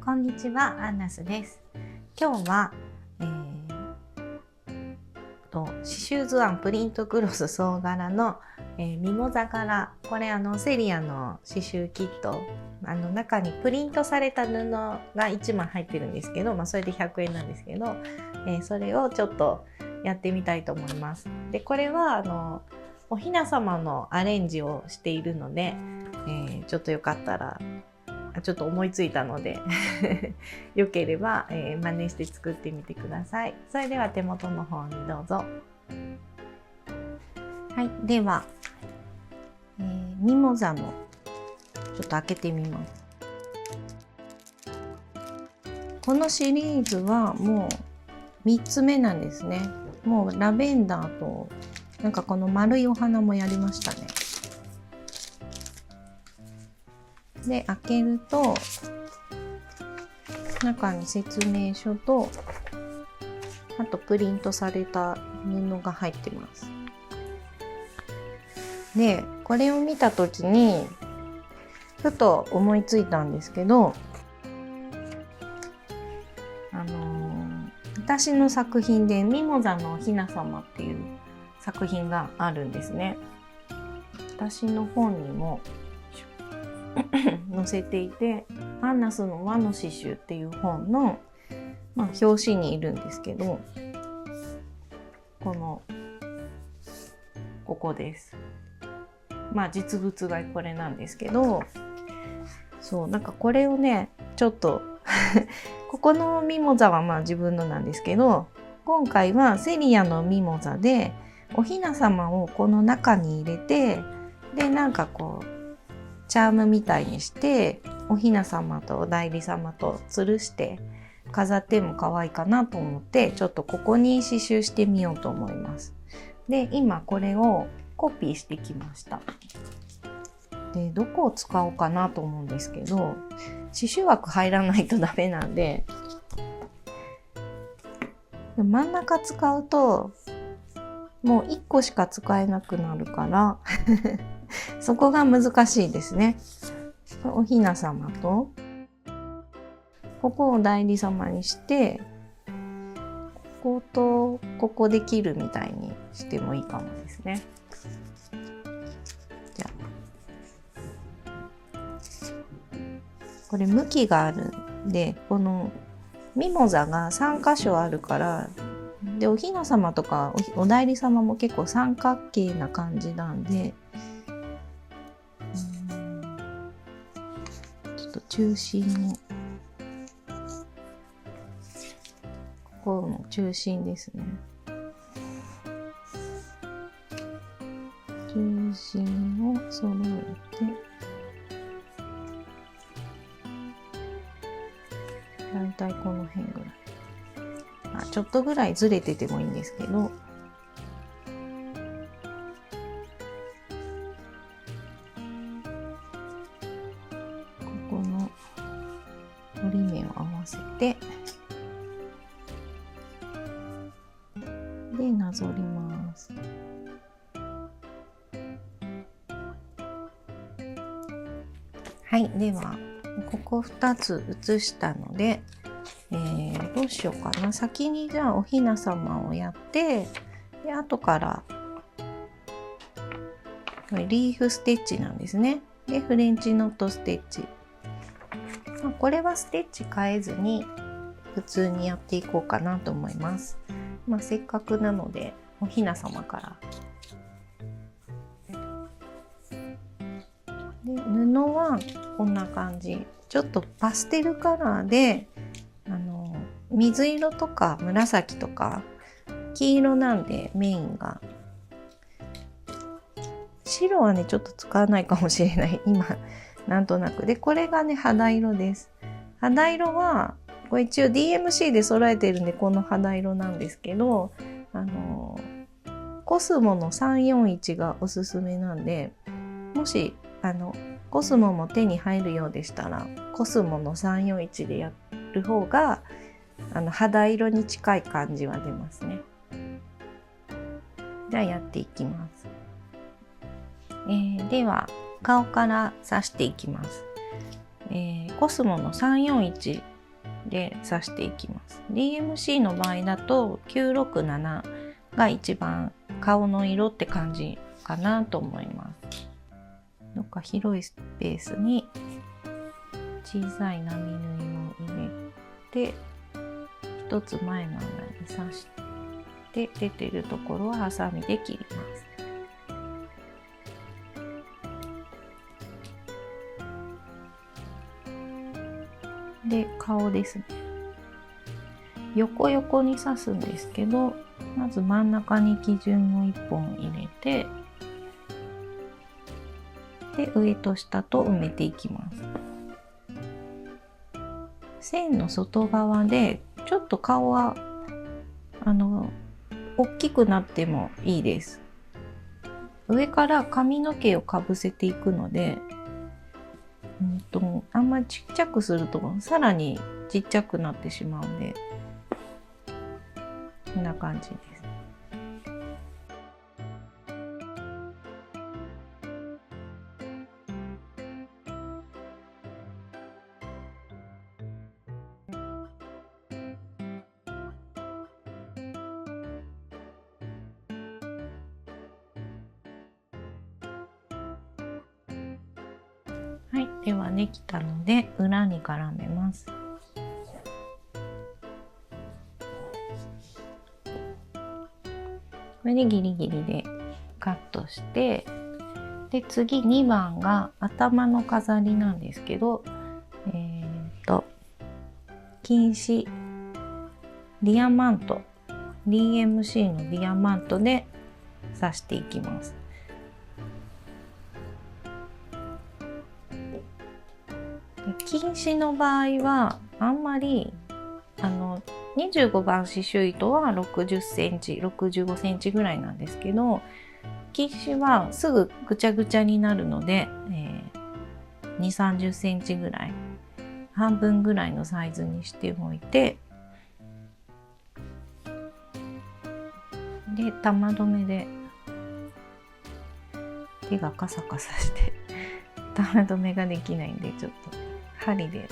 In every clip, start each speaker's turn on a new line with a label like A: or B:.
A: こんにちは、アンナスです。今日は、刺繍図案プリントクロス総柄の、ミモザ柄。これセリアの刺繍キット、中にプリントされた布が1枚入ってるんですけど、それで100円なんですけど、それをちょっとやってみたいと思います。でこれはおひな様のアレンジをしているので、ちょっとよかったらちょっと思いついたのでよければ、真似して作ってみてください。それでは手元の方にどうぞ。はい、では、ミモザのちょっと開けてみます。このシリーズはもう3つ目なんですね。もうラベンダーとなんかこの丸いお花もやりましたね。で開けると中に説明書とあとプリントされた布が入ってます。でこれを見た時にふと思いついたんですけど、私の作品でミモザのおひな様っていう作品があるんですね。私の本にも載せていて、アンナスの和の刺繍っていう本の、表紙にいるんですけど、ここです。実物がこれなんですけど、そうなんかこれをねちょっとここのミモザは自分のなんですけど、今回はセリアのミモザでおひな様をこの中に入れて、でなんかこうチャームみたいにしておひな様とお内裏様と吊るして飾っても可愛いかなと思って、ちょっとここに刺繍してみようと思います。で今これをコピーしてきました。でどこを使おうかなと思うんですけど、刺繍枠入らないとダメなんで、真ん中使うともう1個しか使えなくなるからそこが難しいですね。おひな様とここを代理様にして、こことここで切るみたいにしてもいいかもですね。じゃあこれ向きがあるんで、このミモザが3箇所あるから、でおひな様とか お代理様も結構三角形な感じなんで、ちょっと中心のここの中心ですね。中心を揃えて、だいたいこの辺ぐらい、ちょっとぐらいずれててもいいんですけど、ここの折り目を合わせて、でなぞります。はい、ではここ2つ写したので、どうしようかな。先にじゃあおひな様をやって、で後からこれリーフステッチなんですね。でフレンチノットステッチ、これはステッチ変えずに普通にやっていこうかなと思います。せっかくなのでおひな様から。で布はこんな感じ、ちょっとパステルカラーで水色とか紫とか黄色なんで、メインが白はねちょっと使わないかもしれない今なんとなく。でこれがね肌色です。肌色はこれ一応 DMC で揃えてるんでこの肌色なんですけど、コスモの341がおすすめなんで、もしコスモも手に入るようでしたらコスモの341でやる方が肌色に近い感じは出ますね。じゃあやっていきます。では顔から刺していきます。コスモの341で刺していきます。 DMC の場合だと967が一番顔の色って感じかなと思います。どっか広いスペースに小さい波縫いを入れて、一つ前の穴に刺して出てるところはハサミで切ります。で、顔ですね。横横に刺すんですけど、まず真ん中に基準を1本入れて、で上と下と埋めていきます。線の外側でちょっと顔は大きくなってもいいです。上から髪の毛をかぶせていくので、あんまりちっちゃくするとさらにちっちゃくなってしまうんで、こんな感じです。はい、ではできたので裏に絡めます。これでギリギリでカットして、で次2番が頭の飾りなんですけど、金糸ディアマント DMC のディアマントで刺していきます。金糸の場合はあんまり25番刺繍糸は60センチ65センチぐらいなんですけど、金糸はすぐぐちゃぐちゃになるので、2、30センチぐらい、半分ぐらいのサイズにしておいて、で玉留めで手がカサカサして玉留めができないんで、ちょっと針で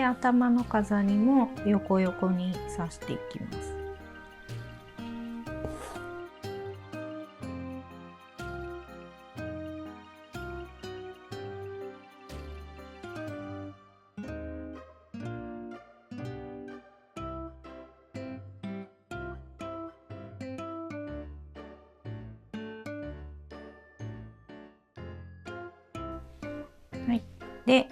A: 頭の飾りも横横に刺していきます。はい、で、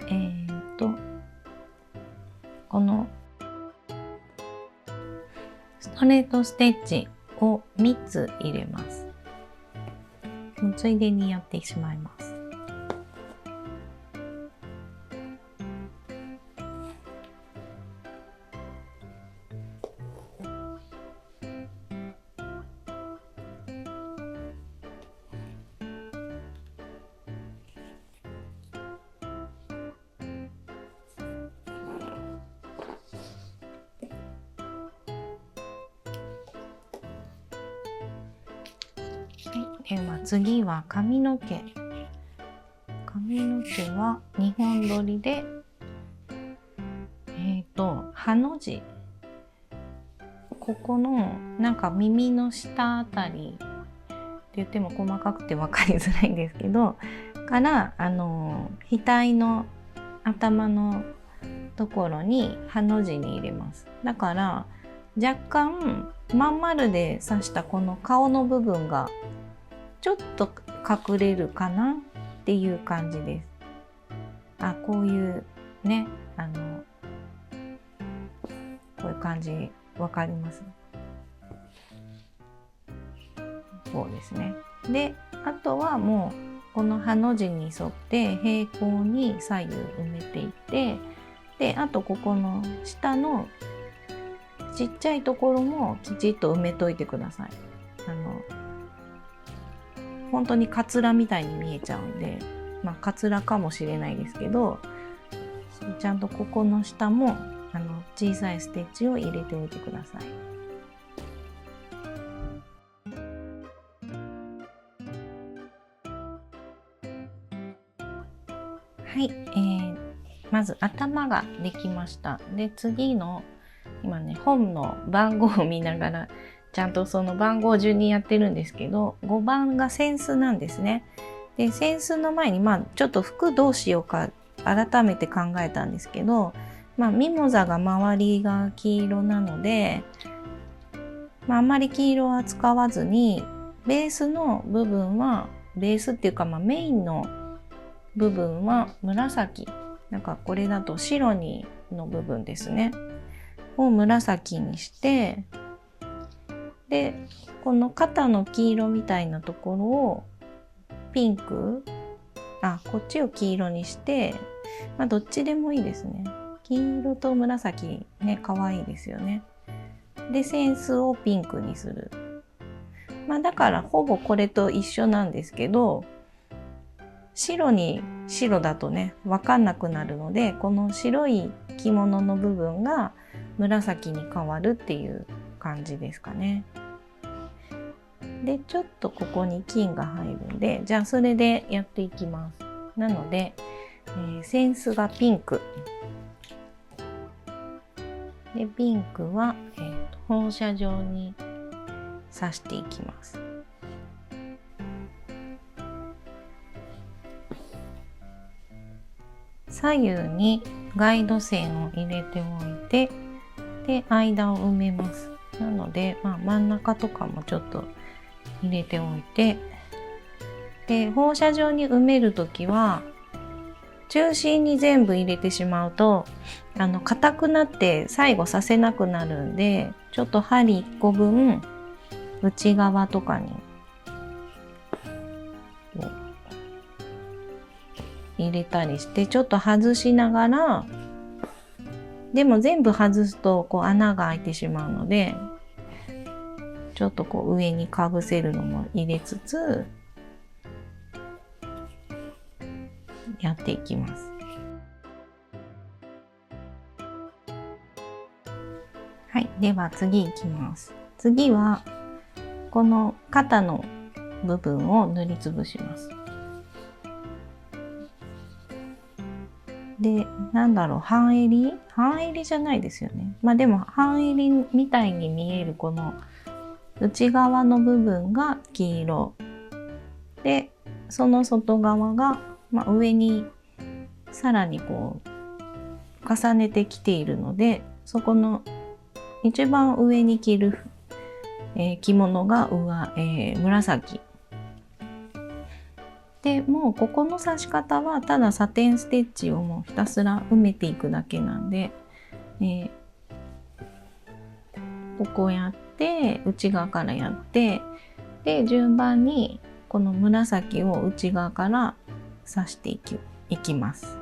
A: このストレートステッチを3つ入れます。ついでにやってしまいます。では次は髪の毛。髪の毛は2本取りで、ハの字、ここのなんか耳の下あたりって言っても細かくて分かりづらいんですけど、から額の頭のところにハの字に入れます。だから若干まん丸で刺したこの顔の部分がちょっと隠れるかなっていう感じです。こういうね、こういう感じわかります？こうですね。で、あとはもうこのハの字に沿って平行に左右埋めていって、で、あとここの下のちっちゃいところもきちっと埋めといてください。本当にカツラみたいに見えちゃうんで、カツラかもしれないですけど、ちゃんとここの下も小さいステッチを入れておいてください。はい、まず頭ができました。で、次の今ね、本の番号を見ながらちゃんとその番号順にやってるんですけど、5番が扇子なんですね。で、扇子の前にちょっと服どうしようか改めて考えたんですけど、ミモザが周りが黄色なので、あんまり黄色は使わずに、ベースの部分は、ベースっていうかメインの部分は紫。なんかこれだと白の部分ですね。を紫にして、で、この肩の黄色みたいなところをピンク、こっちを黄色にして、どっちでもいいですね。黄色と紫ね、可愛いですよね。で、扇子をピンクにする。だからほぼこれと一緒なんですけど、白だとね、わかんなくなるので、この白い着物の部分が紫に変わるっていう感じですかね。で、ちょっとここに金が入るんで、じゃあそれでやっていきます。なので、扇子がピンク。で、ピンクは、放射状に刺していきます。左右にガイド線を入れておいて、で、間を埋めます。なので、真ん中とかもちょっと入れておいて、で、放射状に埋めるときは、中心に全部入れてしまうと、硬くなって最後刺せなくなるんで、ちょっと針1個分、内側とかに入れたりして、ちょっと外しながら、でも全部外すと穴が開いてしまうので、ちょっと上にかぶせるのも入れつつやっていきます。はい、では次いきます。次はこの肩の部分を塗りつぶします。で、半襟じゃないですよね。でも半襟みたいに見えるこの内側の部分が黄色で、その外側が、上にさらに重ねてきているので、そこの一番上に着る、着物が紫で、もうここの刺し方はただサテンステッチをもうひたすら埋めていくだけなんで、ここやって内側からやって、で順番にこの紫を内側から刺していきます。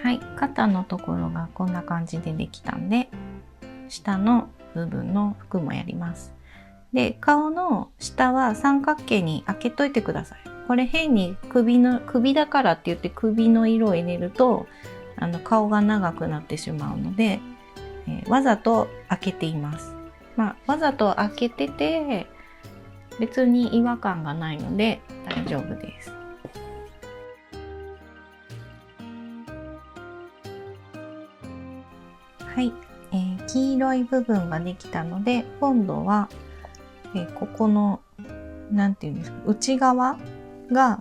A: はい、肩のところがこんな感じでできたんで、下の部分の服もやります。で、顔の下は三角形に開けといてください。これ変に首だからって言って首の色を入れると顔が長くなってしまうので、わざと開けています。わざと開けてて別に違和感がないので大丈夫です。はい、黄色い部分ができたので、今度は、ここのなんていうんですか、内側が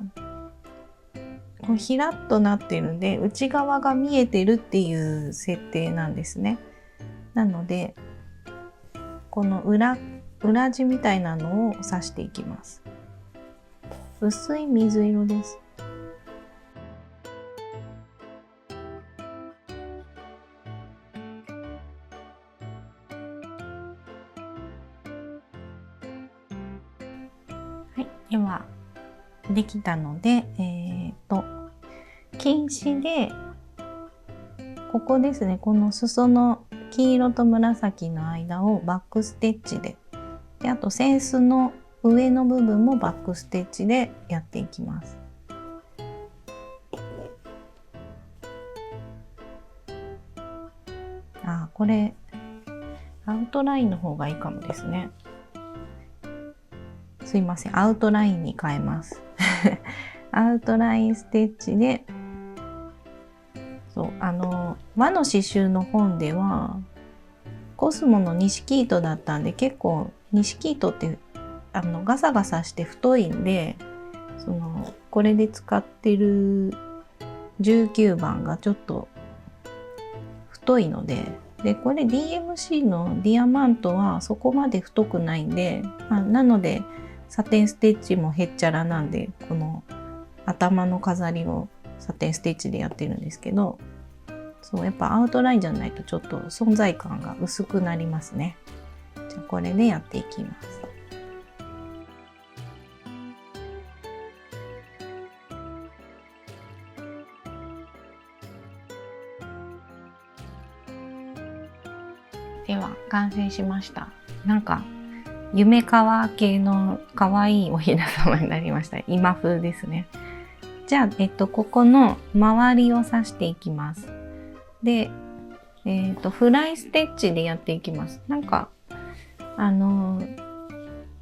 A: ひらっとなってるんで、内側が見えてるっていう設定なんですね。なのでこの裏地みたいなのを刺していきます。薄い水色です。はい、ではできたので、近視でここですね、この裾の黄色と紫の間をバックステッチで、あと扇子の上の部分もバックステッチでやっていきます。これアウトラインの方がいいかもですね。すいません、アウトラインに変えますアウトラインステッチで、そう和の刺繍の本ではコスモの錦糸だったんで、結構錦糸ってガサガサして太いんで、これで使ってる19番がちょっと太いので、これ DMC のディアマントはそこまで太くないんで、なのでサテンステッチもへっちゃらなんで、この頭の飾りをサテンステッチでやってるんですけど、そう、やっぱアウトラインじゃないとちょっと存在感が薄くなりますね。じゃあこれでやっていきます。では完成しました。なんか夢かわ系の可愛いおひな様になりました。今風ですね。じゃあ、ここの周りを刺していきます。で、フライステッチでやっていきます。なんか、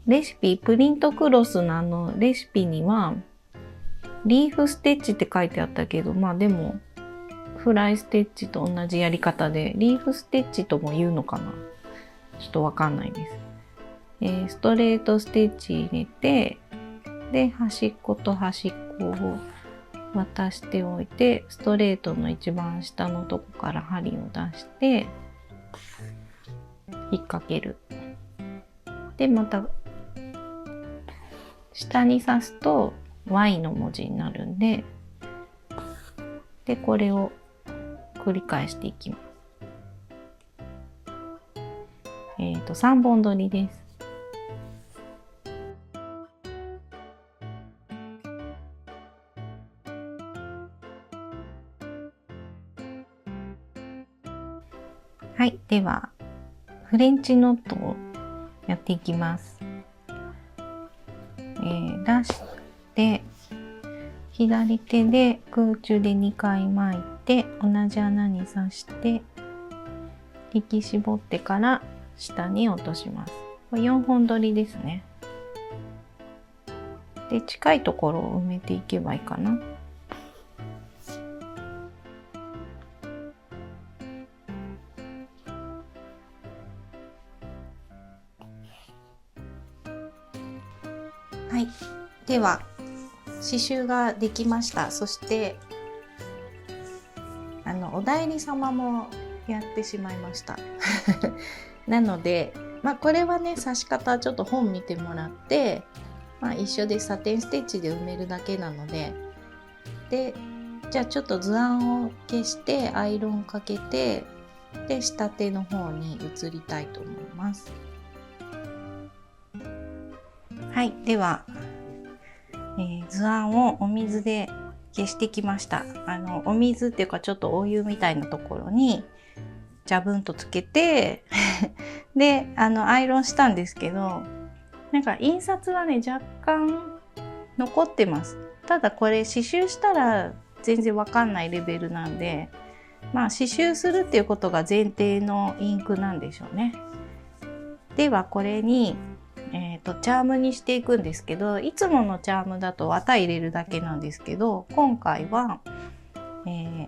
A: レシピ、プリントクロスのレシピには、リーフステッチって書いてあったけど、でも、フライステッチと同じやり方で、リーフステッチとも言うのかな？ちょっとわかんないです。ストレートステッチ入れて、で、端っこと端っこを渡しておいて、ストレートの一番下のとこから針を出して、引っ掛ける。で、また、下に刺すと Y の文字になるんで、で、これを繰り返していきます。3本取りです。はい、ではフレンチノットをやっていきます。出して左手で空中で2回巻いて同じ穴に刺して引き絞ってから下に落とします。これ4本取りですね。で、近いところを埋めていけばいいかな。はい、では刺繍ができました。そしてお内裏様もやってしまいましたなので、これはね、刺し方ちょっと本見てもらって、一緒でサテンステッチで埋めるだけなので、じゃあちょっと図案を消してアイロンかけて、で下手の方に移りたいと思います。はい、では、図案をお水で消してきました。お水っていうかちょっとお湯みたいなところにジャブンとつけてでアイロンしたんですけど、なんか印刷はね若干残ってます。ただこれ刺繍したら全然わかんないレベルなんで、刺繍するっていうことが前提のインクなんでしょうね。ではこれにチャームにしていくんですけど、いつものチャームだと綿入れるだけなんですけど、今回は、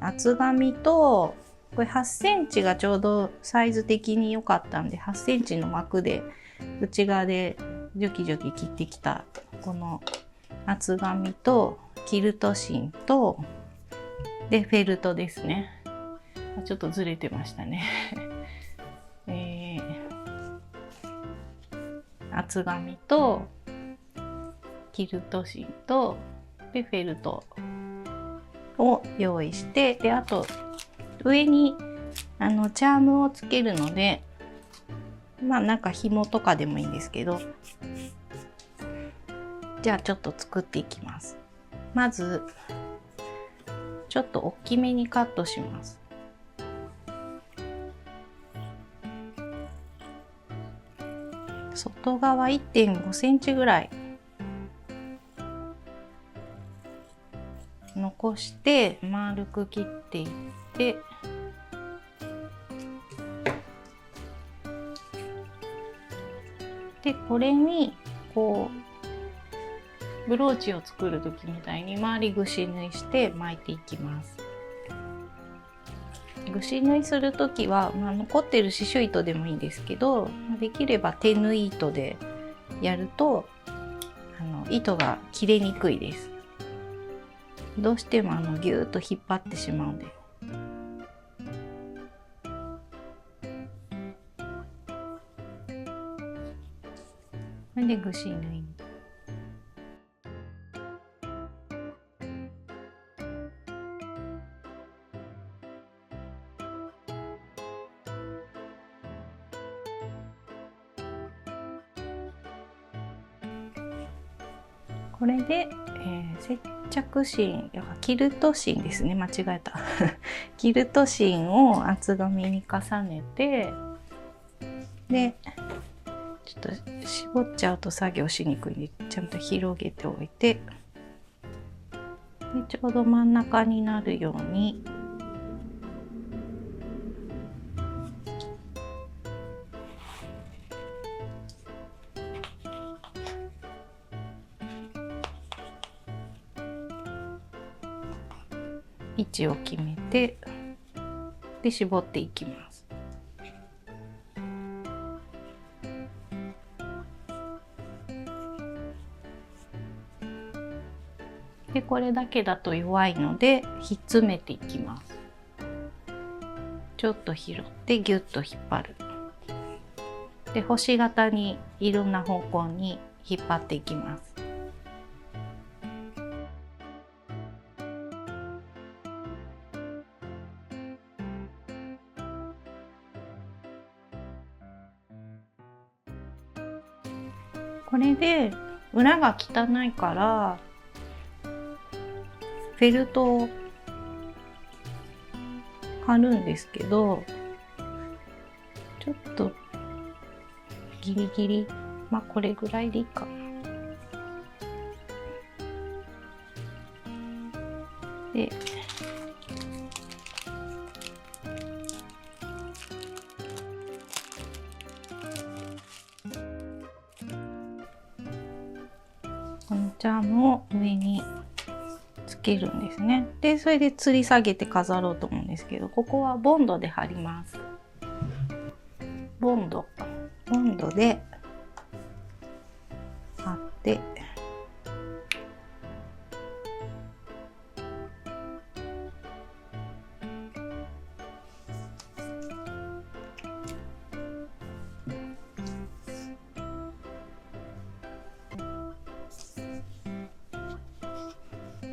A: 厚紙とこれ8センチがちょうどサイズ的に良かったんで、8センチの枠で内側でジョキジョキ切ってきたこの厚紙とキルト芯とでフェルトですね。ちょっとずれてましたね厚紙とキルト芯とでフェルトを用意して、であと上にチャームをつけるので、なんか紐とかでもいいんですけど、じゃあちょっと作っていきます。まずちょっと大きめにカットします。外側 1.5 センチぐらい残して丸く切っていって、でこれにこうブローチを作る時みたいに周り串縫いして巻いていきます。串縫いする時は、残ってる刺繍糸でもいいんですけど、できれば手縫い糸でやると糸が切れにくいです。どうしてもギューッと引っ張ってしまうんで。これで串縫い。これで、接着芯、キルト芯ですね、間違えたキルト芯を厚紙に重ねて、でちょっと絞っちゃうと作業しにくいんでちゃんと広げておいて、でちょうど真ん中になるように位置を決めて、で絞っていきます。でこれだけだと弱いのでひっつめていきます。ちょっと拾ってギュッと引っ張る。で星形にいろんな方向に引っ張っていきます。これで裏が汚いからフェルトを貼るんですけど、ちょっとギリギリ、これぐらいでいいかな。でこのチャームを上につけるんですね。でそれで吊り下げて飾ろうと思うんですけど、ここはボンドで貼ります。ボンドで貼って、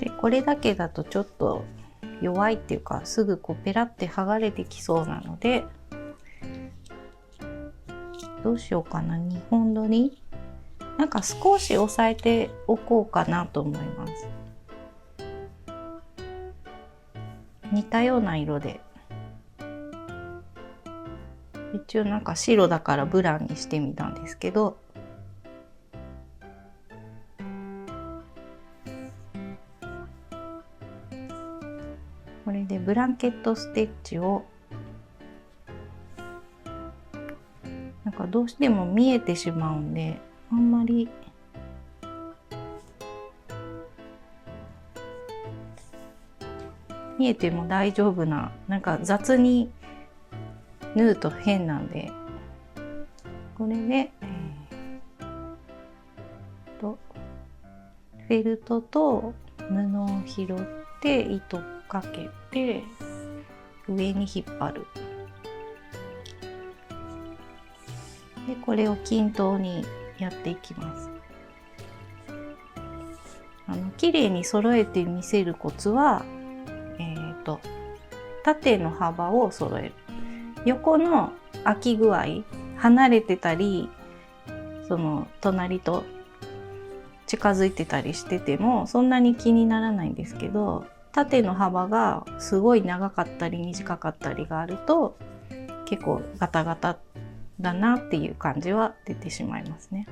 A: でこれだけだとちょっと弱いっていうか、すぐペラって剥がれてきそうなので、どうしようかな、2本取り少し押さえておこうかなと思います。似たような色で、一応白だからブランにしてみたんですけど、これでブランケットステッチをどうしても見えてしまうんで、あんまり見えても大丈夫な、雑に縫うと変なんで、これで、フェルトと布を拾って糸かけて上に引っ張る。でこれを均等にやっていきます。綺麗に揃えて見せるコツは、縦の幅を揃える。横の空き具合、離れてたり隣と近づいてたりしててもそんなに気にならないんですけど、縦の幅がすごい長かったり短かったりがあると結構ガタガタだなっていう感じは出てしまいますね。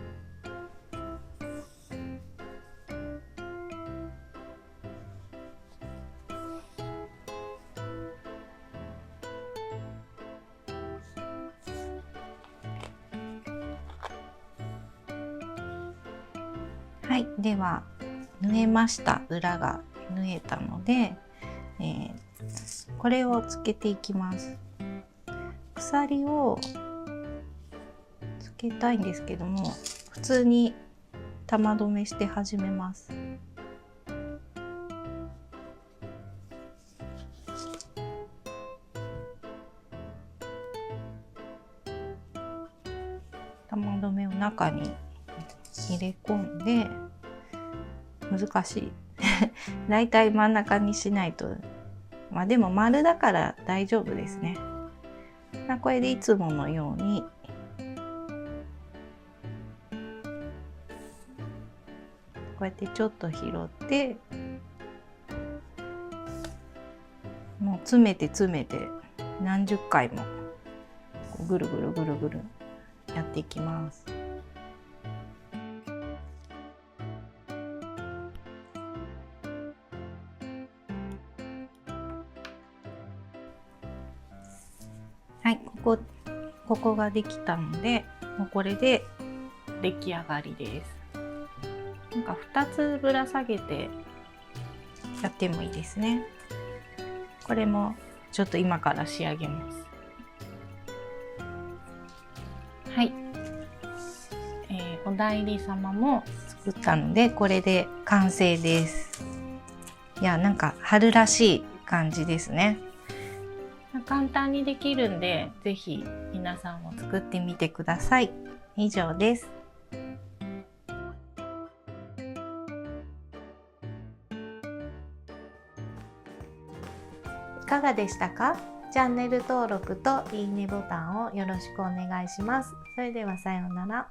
A: はい、では縫えました。裏が縫えたので、これをつけていきます。鎖をつけたいんですけども、普通に玉留めして始めます。玉留めを中に入れ込んで、難しいだいたい真ん中にしないと、まあでも丸だから大丈夫ですね。これでいつものようにこうやってちょっと拾って、もう詰めて詰めて何十回もぐるぐるぐるぐるやっていきます。はい、ここができたので、もうこれで出来上がりです。なんか2つぶら下げてやってもいいですね。これもちょっと今から仕上げます。はい、お内裏様も作ったので、これで完成です。いや、なんか春らしい感じですね。簡単にできるんで、ぜひ皆さんも作ってみてください。以上です。いかがでしたか？チャンネル登録といいねボタンをよろしくお願いします。それではさようなら。